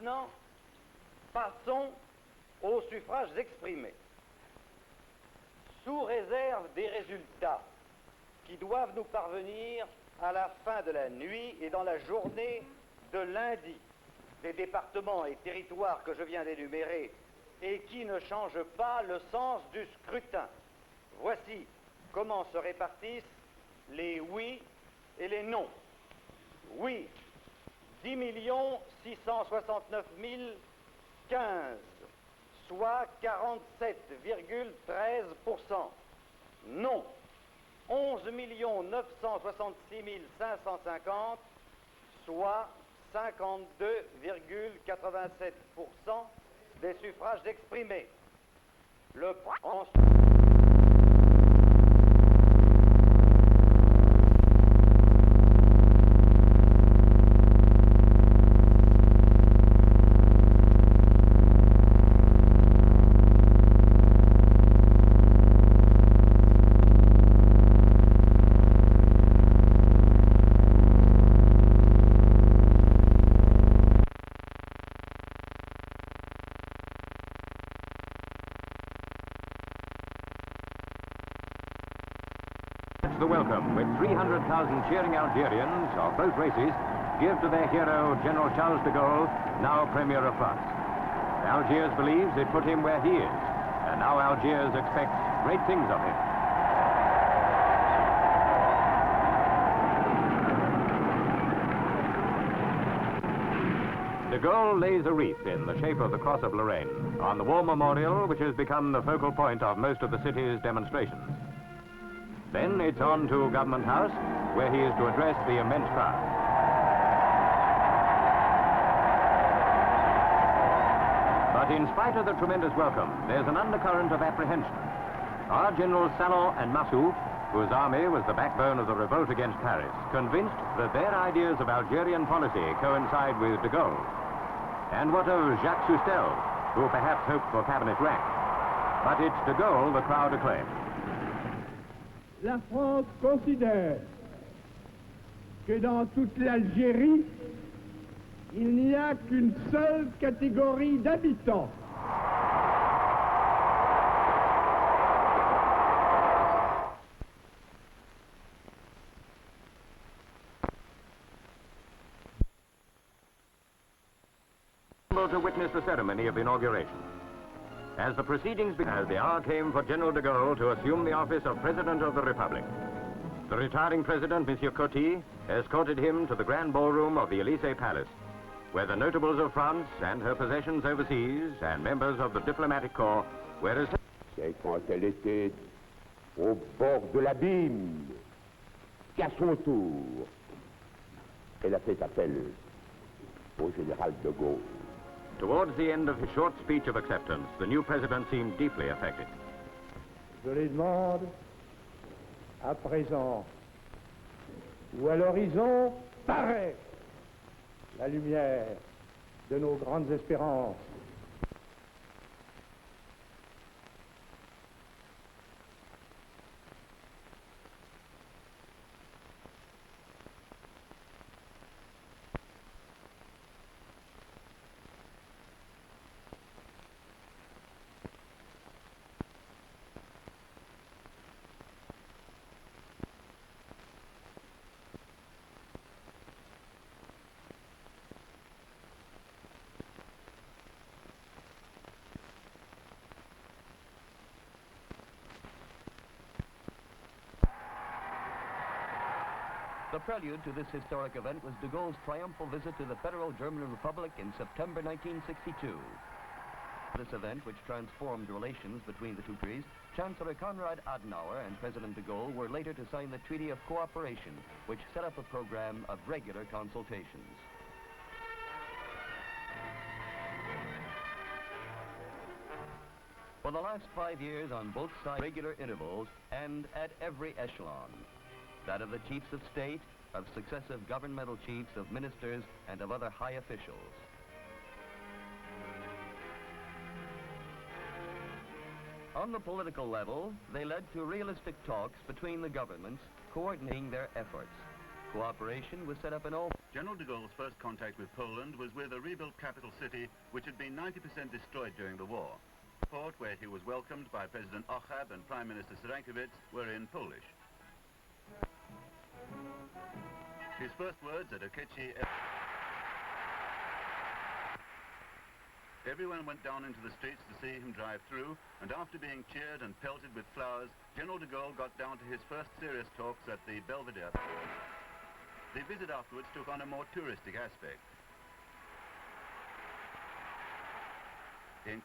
maintenant, passons aux suffrages exprimés. Sous réserve des résultats qui doivent nous parvenir à la fin de la nuit et dans la journée de lundi, des départements et territoires que je viens d'énumérer et qui ne changent pas le sens du scrutin. Voici comment se répartissent les oui et les non. Oui, 10 669 015, soit 47,13%. Non, 11 966 550, soit 52,87% des suffrages exprimés. Le The welcome, with 300,000 cheering Algerians of both races give to their hero, General Charles de Gaulle, now Premier of France. Algiers believes it put him where he is, and now Algiers expects great things of him. De Gaulle lays a wreath in the shape of the Cross of Lorraine on the war memorial which has become the focal point of most of the city's demonstrations. Then it's on to Government House, where he is to address the immense crowd. But in spite of the tremendous welcome, there's an undercurrent of apprehension. Our Generals Salon and Massou, whose army was the backbone of the revolt against Paris, convinced that their ideas of Algerian policy coincide with de Gaulle. And what of Jacques Soustel, who perhaps hoped for cabinet rank? But it's de Gaulle the crowd acclaims. La France considère que dans toute l'Algérie, il n'y a qu'une seule catégorie d'habitants. To witness the ceremony of inauguration. As the proceedings began, the hour came for General de Gaulle to assume the office of President of the Republic. The retiring President, Monsieur Coty, escorted him to the grand ballroom of the Élysée Palace, where the notables of France and her possessions overseas and members of the diplomatic corps were... C'est quand elle était au bord de l'abîme qu'à son tour, elle a fait appel au général de Gaulle. Towards the end of his short speech of acceptance, the new president seemed deeply affected. Je les demande à présent, où à l'horizon paraît la lumière de nos grandes espérances. The prelude to this historic event was de Gaulle's triumphal visit to the Federal German Republic in September 1962. This event, which transformed relations between the two countries, Chancellor Konrad Adenauer and President de Gaulle were later to sign the Treaty of Cooperation, which set up a program of regular consultations. For the last 5 years, on both sides, regular intervals and at every echelon. That of the chiefs of state, of successive governmental chiefs, of ministers, and of other high officials. On the political level, they led to realistic talks between the governments, coordinating their efforts. Cooperation was set up in all... General de Gaulle's first contact with Poland was with a rebuilt capital city which had been 90% destroyed during the war. Port, where he was welcomed by President Ochab and Prime Minister Serenkowicz, were in Polish. His first words at Okichi... Everyone went down into the streets to see him drive through, and after being cheered and pelted with flowers, General de Gaulle got down to his first serious talks at the Belvedere. The visit afterwards took on a more touristic aspect. In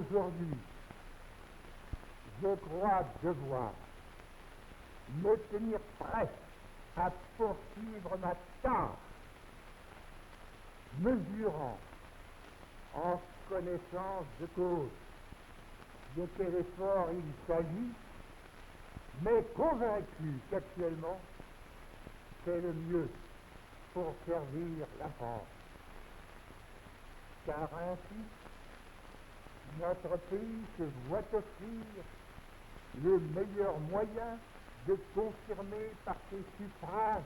Aujourd'hui, je crois devoir me tenir prêt à poursuivre ma tâche, mesurant en connaissance de cause de quel effort il s'agit, mais convaincu qu'actuellement c'est le mieux pour servir la France. Car ainsi, notre pays se voit offrir le meilleur moyen de confirmer par ses suffrages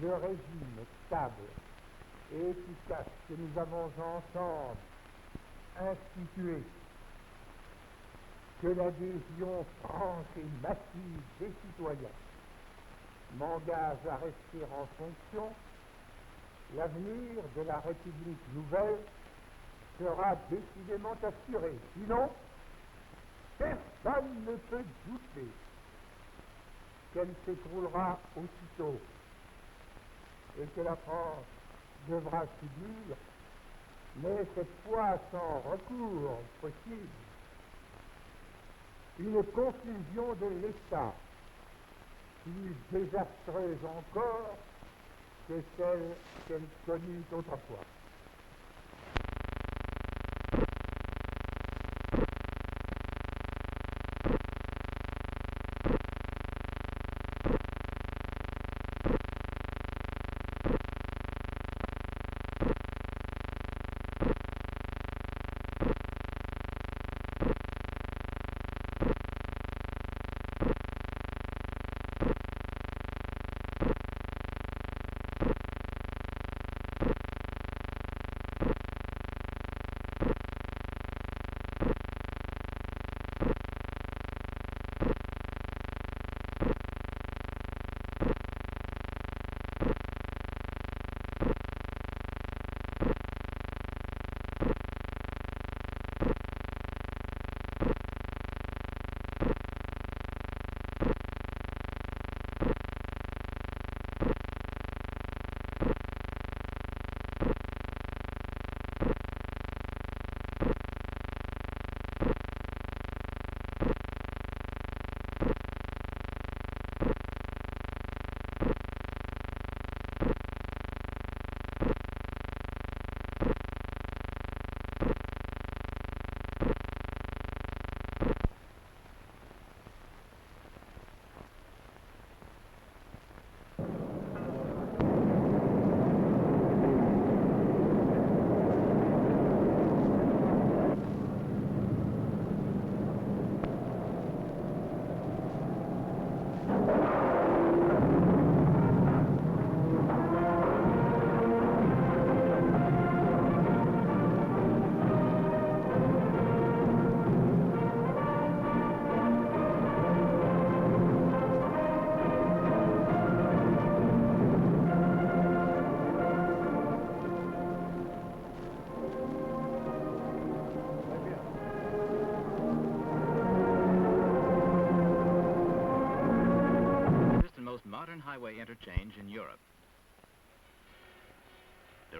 le régime stable et efficace que nous avons ensemble institué, que l'adhésion franche et massive des citoyens m'engage à rester en fonction. L'avenir de la République nouvelle sera décidément assuré. Sinon, personne ne peut douter qu'elle s'écroulera aussitôt et que la France devra subir, mais cette fois sans recours possible, une confusion de l'État plus désastreuse encore que celle qu'elle connut autrefois.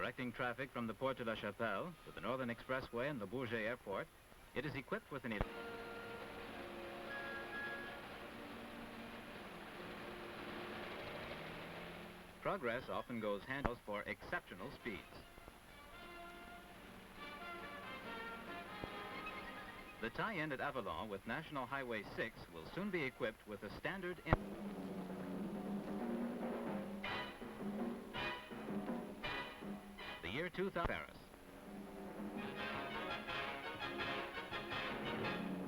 Directing traffic from the Port de la Chapelle to the Northern Expressway and the Bourget Airport, it is equipped with an... Progress often goes hand for exceptional speeds. The tie-in at Avalon with National Highway 6 will soon be equipped with a standard... The year 2000, Paris.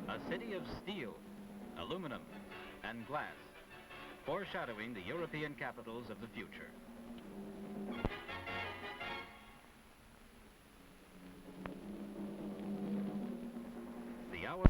A city of steel, aluminum, and glass, foreshadowing the European capitals of the future. The hour...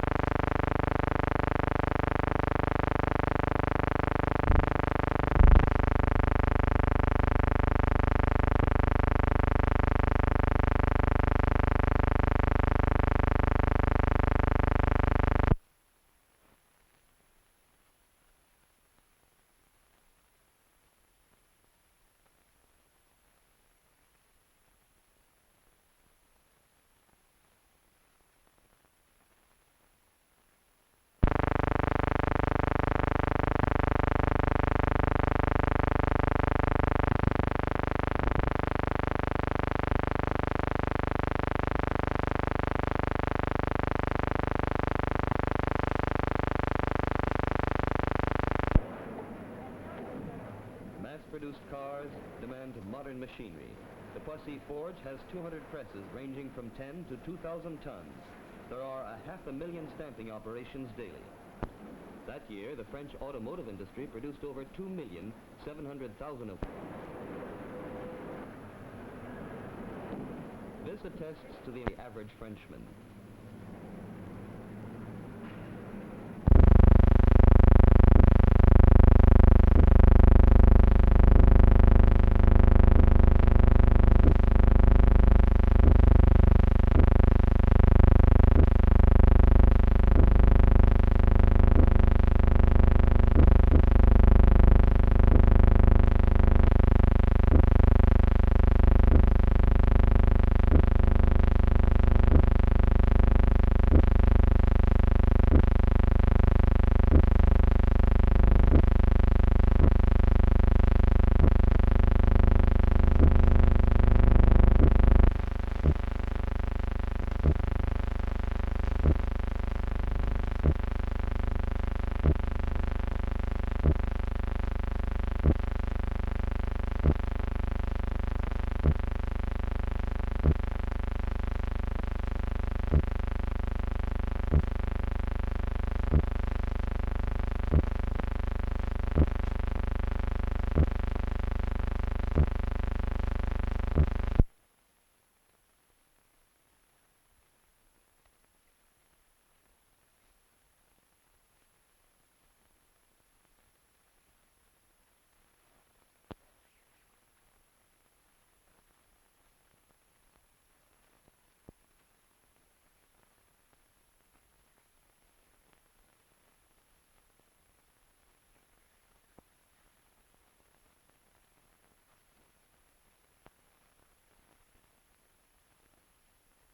Mass-produced cars demand modern machinery. The Poissy Forge has 200 presses ranging from 10 to 2,000 tons. There are 500,000 stamping operations daily. That year, the French automotive industry produced over 2,700,000 of them. This attests to the average Frenchman.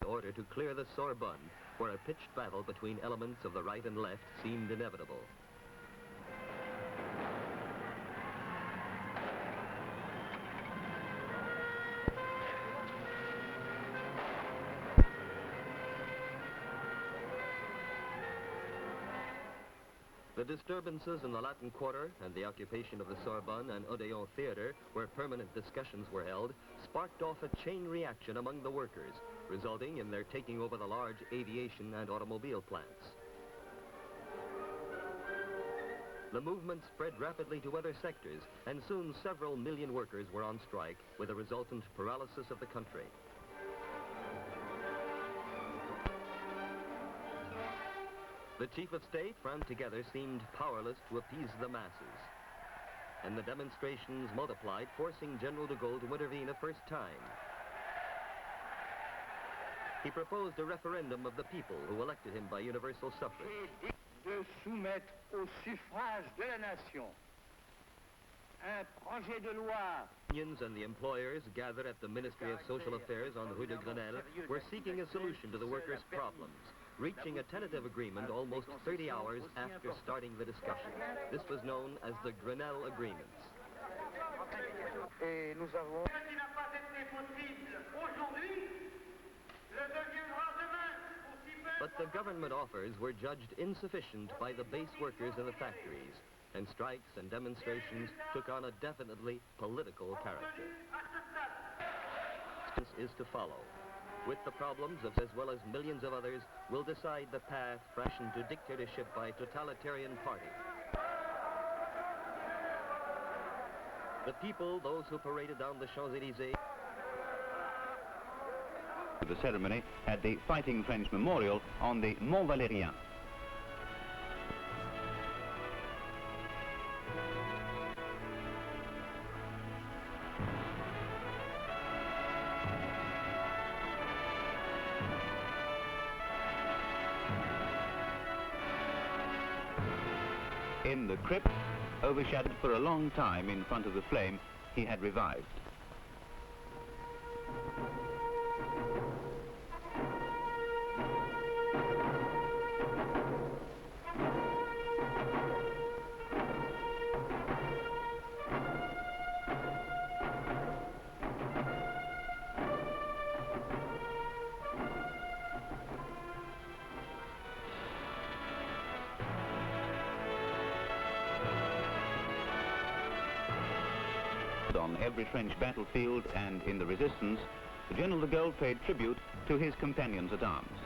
Order to clear the Sorbonne, where a pitched battle between elements of the right and left seemed inevitable. The disturbances in the Latin Quarter and the occupation of the Sorbonne and Odeon Theater, where permanent discussions were held, sparked off a chain reaction among the workers, resulting in their taking over the large aviation and automobile plants. The movement spread rapidly to other sectors, and soon several million workers were on strike, with a resultant paralysis of the country. The chief of state, France together, seemed powerless to appease the masses. And the demonstrations multiplied, forcing General de Gaulle to intervene a first time. He proposed a referendum of the people who elected him by universal suffrage. De soumettre au suffrage de la nation un projet de loi Unions and the employers gathered at the Ministry of Social Affairs on the Rue de Grenelle were seeking a solution to the workers' problems, reaching a tentative agreement almost 30 hours after starting the discussion. This was known as the Grenelle Agreements. But the government offers were judged insufficient by the base workers in the factories, and strikes and demonstrations took on a definitely political character. This is to follow. With the problems of as well as millions of others will decide the path fashioned to dictatorship by a totalitarian party. The people, those who paraded down the Champs-Élysées, The ceremony at the Fighting French Memorial on the Mont Valérien. In the crypt, overshadowed for a long time in front of the flame, he had revived. On every French battlefield and in the resistance, General de Gaulle paid tribute to his companions at arms.